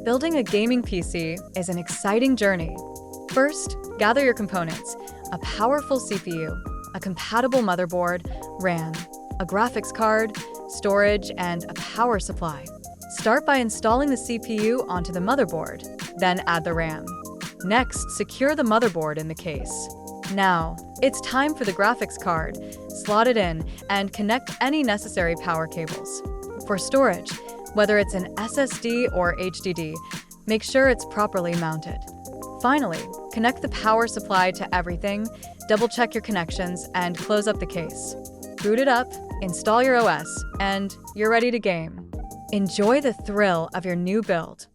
Building a gaming PC is an exciting journey. First, gather your components: a powerful CPU, a compatible motherboard, RAM, a graphics card, storage, and a power supply. Start by installing the CPU onto the motherboard, then add the RAM. Next, secure the motherboard in the case. Now, it's time for the graphics card. Slot it in and connect any necessary power cables. For storage, whether it's an SSD or HDD, make sure it's properly mounted. Finally, connect the power supply to everything, double-check your connections, and close up the case. Boot it up, install your OS, and you're ready to game. Enjoy the thrill of your new build.